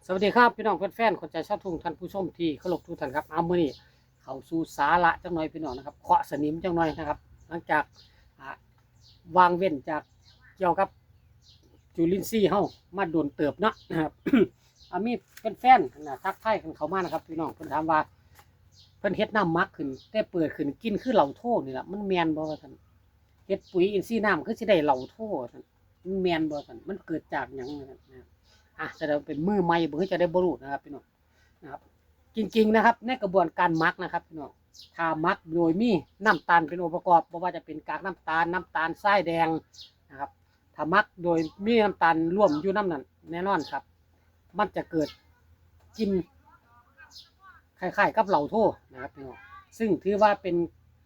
สวัสดีครับพี่น้องแฟนๆคนใจชอบทุ่งท่านผู้ชมที่เคารพทุกท่านครับเอามื้อนี้เข้าสู่สาระจังหน่อยพี่น้องนะครับเคาะสนิมจังหน่อยนะครับหลังจากวางเว้นจากเกี่ยวกับจุลินทรีย์เฮามาโดนเติบเนาะนะครับ มีแฟนๆนะทักทายกันเข้ามานะครับพี่น้องเพิ่นถามว่าเพิ่นเฮ็ดน้ำมักขึ้นแต่เปิดขึ้นกินคือเหล่าโทนี่ล่ะมันแม่นบ่ว่าซั่นเฮ็ดปุ๋ยอินทรีย์น้ำคือสิได้เหล่าโทซั่นมันแม่นบ่ซั่นมันเกิดจากหยังนะครับแสดงเป็นมือใหม่เพื่อจะได้บรรลุนะครับพี่น้องนะครับจริงๆนะครับในกระบวนการมักนะครับพี่น้องถ้ามักโดยมีน้ำตาลเป็นองค์ประกอบไม่ว่าจะเป็นกากน้ำตาลทรายแดงนะครับถ้ามักโดยมีน้ำตาลร่วมอยู่น้ำนั้นแน่นอนครับมันจะเกิดกินคล้ายๆกับเหล่าโทนะครับพี่น้องซึ่งถือว่าเป็น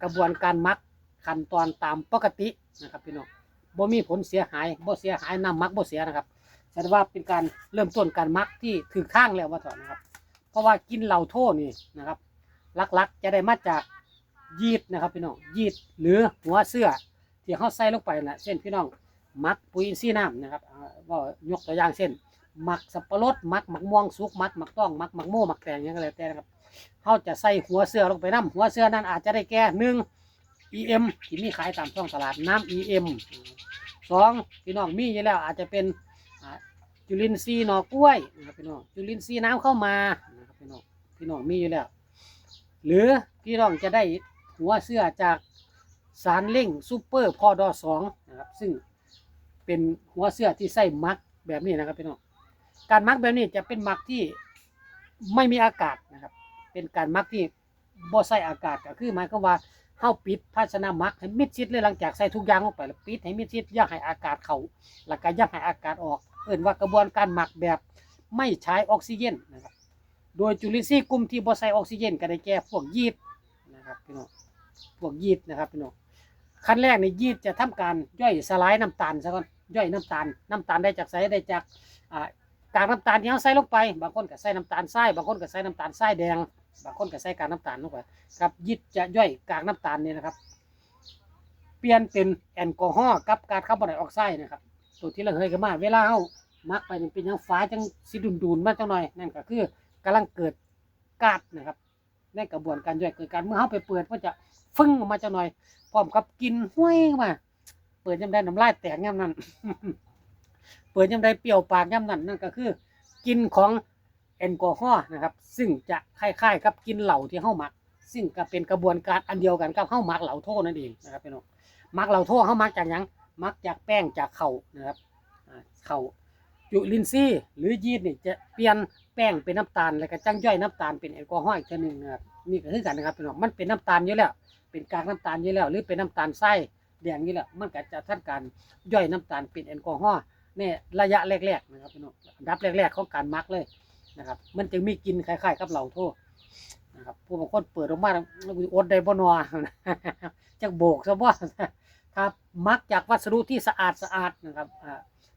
กระบวนการมักขั้นตอนตามปกตินะครับพี่น้องบ่มีผลเสียหายบ่เสียหายน้ำมักบ่เสียนะครับแสดงว่าเป็นการเริ่มต้นการมักที่ถูกทางแล้วว่าต่อนะครับเพราะว่ากินเหล่าโทนี่นะครับลักๆจะได้มาจากยีสต์นะครับพี่น้องยีสต์หรือหัวเสื้อที่เขาใส่ลงไปนะเช่นพี่น้องมักปุ๋ยอินทรีย์น้ำนะครับว่ายกตัวอย่างเช่นมักสับปะรดมักม่วงสุกมักต้องมักโม่มักแตงอย่างไรแต่นะครับเขาจะใส่หัวเสื้อลงไปน้ำหัวเสื้อนั้นอาจจะได้แก่1 EM ที่มีขายตามช่องตลาดน้ำ EM 2พี่น้องมีอยู่แล้วอาจจะเป็นจุลินทรีย์หน่อกล้วยนะครับพี่น้องจุลินทรีย์น้ำเข้ามานะครับพี่น้องมีอยู่แล้วหรือพี่น้องจะได้หัวเสื้อจากสารเร่งซูเปอร์พอดอ2นะครับซึ่งเป็นหัวเสื้อที่ใส่มักแบบนี้นะครับพี่น้องการมักแบบนี้จะเป็นมักที่ไม่มีอากาศนะครับเป็นการมักที่บ่ใส่อากาศก็คือหมายความว่าเฮาปิดภาชนะมักให้มิดชิดเลยหลังจากใส่ทุกอย่างลงไปแล้วปิดให้มิดชิดอย่าให้อากาศเข้าแล้วก็อย่าให้อากาศออกเอิ้นว่ากระบวนการหมักแบบไม่ใช้ออกซิเจนนะครับโดยจุลินทรีย์กลุ่มที่บ่ใส่ออกซิเจนก็ได้แก่พวกยีสต์นะครับพี่น้องพวกยีสต์นะครับพี่น้องขั้นแรกในยีสต์จะทำการย่อยสลายน้ำตาลซะก่อนย่อยน้ำตาลได้จากไสได้จากกากน้ำตาลที่เราใส่ลงไปบางคนก็ใส่น้ำตาลทรายบางคนก็ใส่น้ำตาลทรายแดงบางคนก็ใส่กากน้ำตาลลงไปครับยีสต์จะย่อยกากน้ำตาลนี่นะครับเปลี่ยนเป็นแอลกอฮอล์กับก๊าซคาร์บอนไดออกไซด์นะครับตัวที่เราเคยกันมาเวลาเรามักไปเป็นยังฟ้าจังสิดุนมาจังหน่อยนั่นก็คือกำลังเกิดก๊าซนะครับในกระบวนการย่อยเกิดการเมื่อเขาไปเปิดก็จะฟึ่งออกมาจังหน่อยพร้อมกับกินห้วยมาเปิดยังได้น้ำลายแตกย่ำนั้น เปิดยังได้เปรี้ยวปากย่ำนั้นนั่นก็คือกินของแอลกอฮอล์นะครับซึ่งจะคล้ายๆกับกินเหล้าที่เข้าหมักซึ่งก็เป็นกระบวนการอันเดียวกันกับเข้าหมักเหล้าโทนั่นเองนะครับพี่น้องหมักเหล้าโทเข้าหมักจากยังหมักจากแป้งจากเข่านะครับเข่าจุลินทรีย์หรือยีสต์นี่จะเปลี่ยนแป้งเป็นน้ำตาลแล้วก็จังย่อยน้ำตาลเป็นแอลกอฮอล์อีกชนิดนึงนะครับนี่ก็คือกันนะครับพี่น้องมันเป็นน้ำตาลอยู่แล้วเป็นกากน้ำตาลอยู่แล้วหรือเป็นน้ำตาลทรายแดงอยู่แล้วมันก็จะทำการย่อยน้ำตาลเป็นแอลกอฮอล์ในระยะแรกๆนะครับพี่น้องอันดับแรกๆของการมักเลยนะครับมันจึงมีกินคล้ายๆกับเหล้าโทนะครับผู้บางคนเปิดออกมาอดได้บ่นอจักโบกซะว่าถ้ามักจากวัสดุที่สะอาดนะครับ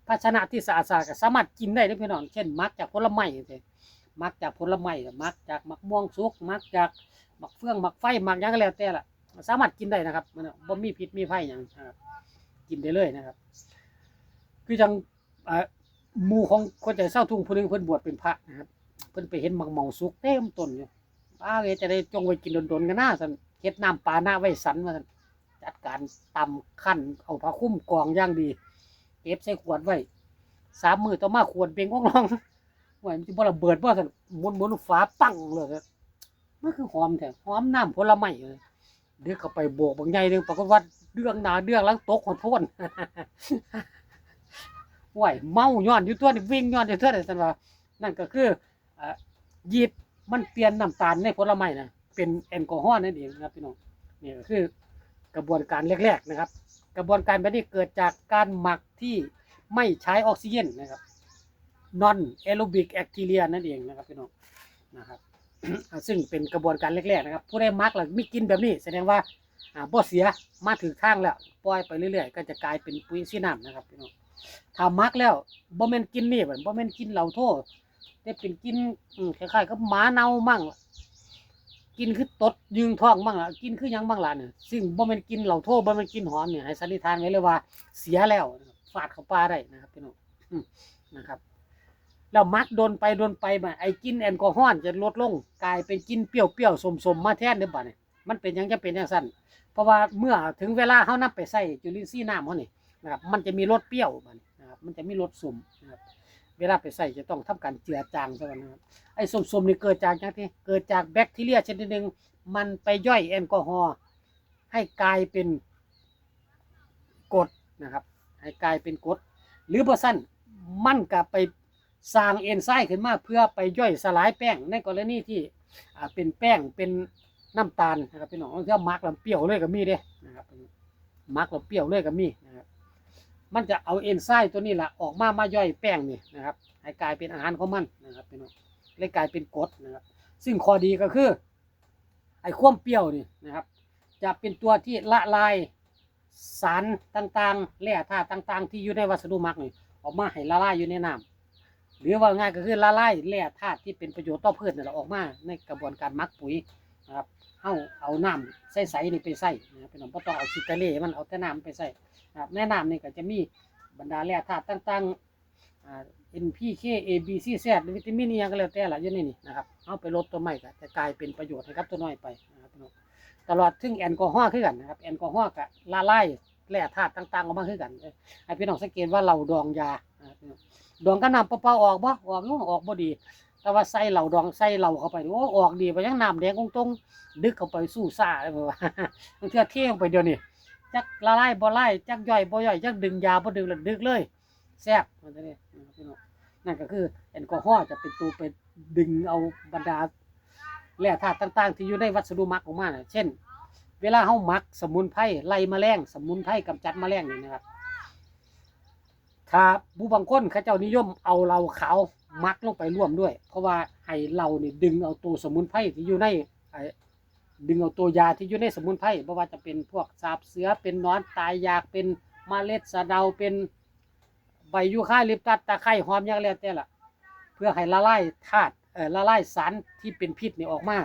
ภาชนะที่สะอาดก็สามารถกินได้นะพี่น้องเช่นมักจากผลไม้มักจากผลไม้มักจากมักม่วงสุกมักจากมักเฟืองมักไฟมักยังก็แล้วแต่ละสามารถกินได้นะครับมันบ่มีพิษมีภัยอย่างกินได้เลยนะครับคือจังหมู่ของคนใจเศร้าทุ่งผู้นึงเพิ่นบวชเป็นพระนะครับเพิ่นไปเห็นมักเมาสุกเต็มต้นอยู่เลยจะได้จงไว้กินโดนๆกันหน้าสันเฮ็ดน้ำปลาหน้าไว้สันมาสันจัดการตำขั้นเอาผ้าคุ้มกองอย่างดีเก็บใส่ขวดไว้3 มื้อต่อมาขวดเบ่งว่องลองว่ามันจะบ่ระเบิดบ่สันหมุนฝาปังเลยมันคือหอมแท้หอมน้ำผลไม้เลยเดี๋ยวเข้าไปโบกบางใหญ่นึงปรากฏว่าเรื่องหน้าเรื่องหลังตกขอโทษไหวเมาย้อนอยู่ตัวนี่วิ่งย้อนอยู่ตัวนี่สันว่านั่นก็คือยีสต์มันเปลี่ยนน้ำตาลในผลไม้นะเป็นแอลกอฮอล์นั่นเองนะครับพี่น้องนี่ก็คือกระบวนการแรกๆนะครับกระบวนการแบบนี้เกิดจากการหมักที่ไม่ใช้ออกซิเจนนะครับ non aerobic bacteria นั่นเองนะครับพี่น้องนะครับ ซึ่งเป็นกระบวนการแรกๆนะครับผู้ได้มักหรือไม่กินแบบนี้แสดงว่าบ่เสียมาถึงทางแล้วปล่อยไปเรื่อยๆก็จะกลายเป็นปุ๋ยซีน้ำนะครับพี่น้องถ้ามักแล้วบ่แม่นกินนี่บ่แม่นกินเหล้าโทแต่เป็นกินคล้ายๆกับหมาเน่ามั่งกินคือตดยืงท้องมั่งล่ะกินคือยังมั่งล่ะเนี่ยซึ่งบ่แม่นกินเหล้าโทบ่แม่นกินหอมเนี่ยให้สันนิษฐานไว้เลยว่าเสียแล้วฟาดเข้าป่าได้นะครับพี่น้องนะครับ แล้วมักโดนไปมาไอ้กลิ่นแอลกอฮอล์จะลดลงกลายเป็นกลิ่นเปรี้ยวๆสมๆมาแทนเด้อบัดนี้มันเป็นหยังจะเป็นจังซั่นเพราะว่าเมื่อถึงเวลาเฮานำไปใส่จุลินทรีย์น้ำเฮานี่นะครับมันจะมีรสเปรี้ยวบัดนี้นะครับมันจะมีรสส้มนะครับเวลาไปใส่จะต้องทำการเจือจางซะก่อนนะครับไอ้ส้มๆนี่เกิดจากจังซี่เกิดจากแบคทีเรียชนิดนึงมันไปย่อยแอลกอฮอล์ให้กลายเป็นกรดนะครับให้กลายเป็นกรดหรือบ่ซั่นมันก็ไปสร้างเอนไซม์ขึ้นมาเพื่อไปย่อยสลายแป้งในกรณีที่เป็นแป้งเป็นน้ำตาลนะครับพี่น้องเที่ยวมักแล้วเปรี้ยวเลยก็มีเด้นะครับมักแล้วเปรี้ยวเลยก็มีนะครับมันจะเอาเอนไซม์ตัวนี้แหละออกมาย่อยแป้งนี่นะครับให้กลายเป็นอาหารของมันนะครับพี่น้องเลยกลายเป็นกรดนะครับซึ่งข้อดีก็คือไอ้ความเปรี้ยวนี่นะครับจะเป็นตัวที่ละลายสารต่างๆแร่ธาตุต่างๆที่อยู่ในวัสดุหมักนี่ออกมาให้ละลายอยู่ในน้ำหรือว่าง่ายก็คือละลายแร่ธาตุที่เป็นประโยชน์ต่อพืชนี่แหละออกมาในกระบวนการหมักปุ๋ยนะครับเอาน้ำใสๆนี่ไปใส่นะครับพี่น้องบ่ต้องเอาซิตาเล่มันเอาแต่น้ำไปใส่นะครับในน้ำนี่ก็จะมีบรรดาแร่ธาตุต่างๆNPK A B C Z วิตามินอีหยังก็แล้วแต่ละอยู่ในนี่นะครับเอาไปลดตัวใหม่ก็จะกลายเป็นประโยชน์ให้กับตัวน้อยไปนะครับพี่น้องตลอดถึงแอลกอฮอล์คือกันนะครับแอลกอฮอล์ก็ละลายแร่ธาตุต่างๆออกมาคือกันให้พี่น้องสังเกตว่าเราดองยาดองก็น้ำเปล่าๆออกบ่ออกบ่ดีแต่ว่าใส่เหล่าดองใส่เหล่าเข้าไปโอ้ออกดีไปยังน้ำแดงตรงๆดึกเข้าไปสู้ซ่าเลยว่าบางเทื่อเทลงไปเดี๋ยวนี้จักละลายบ่ละลายจักย่อยบ่ย่อยจักดึงยาบ่ดึงแล้วดึกเลยแซ่บนั่นก็คือแอลกอฮอล์จะเป็นตัวไปดึงเอาบรรดาแร่ธาตุต่างๆที่อยู่ในวัสดุหมักออกมาเช่นเวลาเฮาหมักสมุนไพรไล่แมลงสมุนไพรกำจัดแมลงนี่นะครับถ้าผู้บางคนเขาเจ้านิยมเอาเหล้าขาวหมักลงไปร่วมด้วยเพราะว่าให้เหล้านี่ดึงเอาตัวสมุนไพรที่อยู่ในดึงเอาตัวยาที่อยู่ในสมุนไพรเพราะว่าจะเป็นพวกสาบเสือเป็นนอนตายยากเป็นเมล็ดสะเดาเป็นใบยูคาลิปตัสตะไคร้หอมอย่างแล้วแต่ละเพื่อให้ละลายธาตุละลายสารที่เป็นพิษนี่ออกมา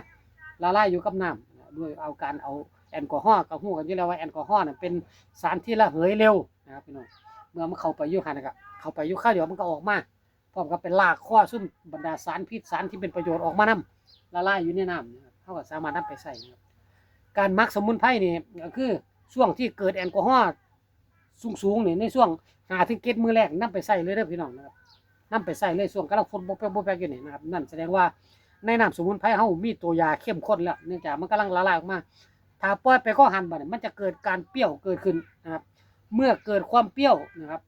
ละลายอยู่กับน้ำด้วยเอาการเอาแอลกอฮอล์กับหูกันอยู่แล้วว่าแอลกอฮอล์เป็นสารที่ระเหยเร็วนะครับพี่น้องเมื่อมันเข้าไปอยู่หันนะครับเข้าไปอยู่ข้าวเดียวมันก็ออกมาพร้อมกับเป็นลากข้อซุ่มบรรดาสารพิษสารที่เป็นประโยชน์ออกมานำละลายอยู่ในน้ำเขาก็สามารถนำไปใส่นะครับการหมักสมุนไพรนี่ก็คือช่วงที่เกิดแอลกอฮอล์สูงๆนี่ในช่วง5 ถึง 7 มื้อแรกนำไปใส่เลยเด้อพี่น้องนะครับนำไปใส่เลยช่วงกำลังฝนบ่แป๊กอยู่นี่นะครับนั่นแสดงว่าในน้ำสมุนไพรเฮามีตัวยาเข้มข้นแล้วเนื่องจากมันกำลังละลายออกมาถ้าปล่อยไปก็หันบัดนี้มันจะเกิดการเปรี้ยวเกิดขึ้นนะครับเมื่อเกิดความเปรี้ยวนะครับ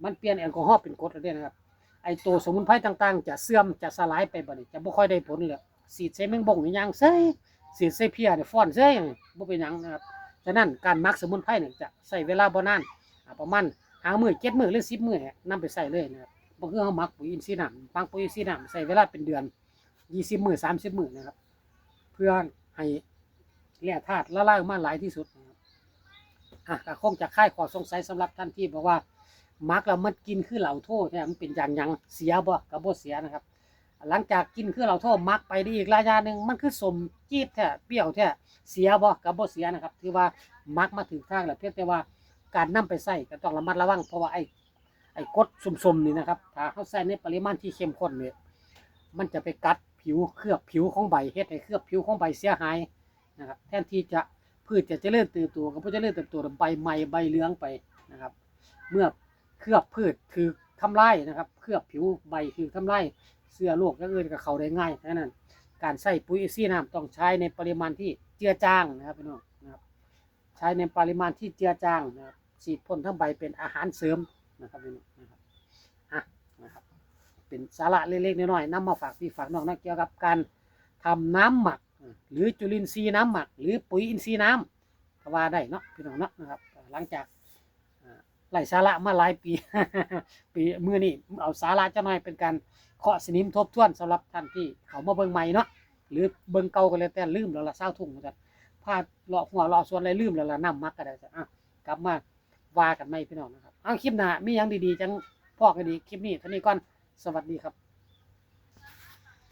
มันเปลี่ยนแอลกอฮอล์เป็นกรดแล้วนะครับไอตัวสมุนไพรต่างๆจะเสื่อมจะสลายไปบัดนี้จะบ่ค่อยได้ผลเลยสีดใส่แมงบ่งนี่ยังเซ้ยสีดใส่เพียเนี่ยฟ้อนเซ้ยบ่เป็นหยังนะครับฉะนั้นการหมักสมุนไพรเนี่ยจะใช้เวลาบ่นานประมาณ5 มื้อ 7 มื้อหรือ10 มื้อนำไปใส่เลยนะครับบ่คือเฮาหมักปุ๋ยอินทรีย์น้ำบางปุ๋ยอินทรีย์น้ำใช้เวลาเป็นเดือน20 มื้อ30 มื้อนะครับเพื่อให้แร่ธาตุละลายออกมาหลายที่สุดก็คงจะคลายข้อสงสัยสำหรับท่านที่บอกว่าหมักแล้วมันกินคือเหล่าโทษเนี่ยมันเป็นอย่างยังเสียบ่กับบ่เสียนะครับหลังจากกินคือเหล่าโทษหมักไปได้อีกระยะหนึ่งมันคือสมจี๊ดแท้เปรี้ยวแท้เสียบ่กับบ่เสียนะครับถือว่าหมักมาถึงทางแล้วเพียงแต่ว่าการนำไปใส่ก็ต้องระมัดระวังเพราะว่าไอ้กรดส้มๆนี่นะครับถ้าเขาใส่ในปริมาณที่เข้มข้นเนี่ยมันจะไปกัดผิวเคลือบผิวของใบเฮ็ดให้เคลือบผิวของใบเสียหายนะครับแทนที่จะพืชจะเจริญเติบโตก็บ่เจริญเติบโตใบใหม่ใบเหลืองไปนะครับเมื่อเคลือบพืชคือทำลายนะครับเคลือบผิวใบคือทำลายเชื้อโรคอย่างอื่นก็เข้าได้ง่ายฉะนั้นการใส่ปุ๋ยอินทรีย์น้ำต้องใช้ในปริมาณที่เจือจางนะครับพี่น้องนะครับใช้ในปริมาณที่เจือจางนะครับฉีดพ่นทั้งใบเป็นอาหารเสริมนะครับพี่น้องนะครับนะครับเป็นสาระเล็กๆน้อยๆนำมาฝากพี่ฝากน้องนะเกี่ยวกับการทำน้ำหมักหรือจุลินทรีย์น้ำหมักหรือปุ๋ยอินทรีย์น้ำก็ว่าได้เนาะพี่น้องเนาะนะครับหลังจากไล่สาระมาหลายปี ปีมื้อนี้เอาสาระจะหน่อยเป็นการเคาะสนิมทบทวนสำหรับท่านที่เขามาเบิ่งใหม่เนาะหรือเบิ่งเก่าก็แล้วแต่ลืมแล้วละเศร้าทุ่งเหมือนกันพลาดเลาะหัวเลาะส่วนอะไรลืมแล้วละน้ำมักก็ได้กลับมาว่ากันใหม่พี่น้องนะครับคลิปหน้ามีหยังดีๆจังพอกันดีคลิปนี้เท่านี้ก่อนสวัสดีครับ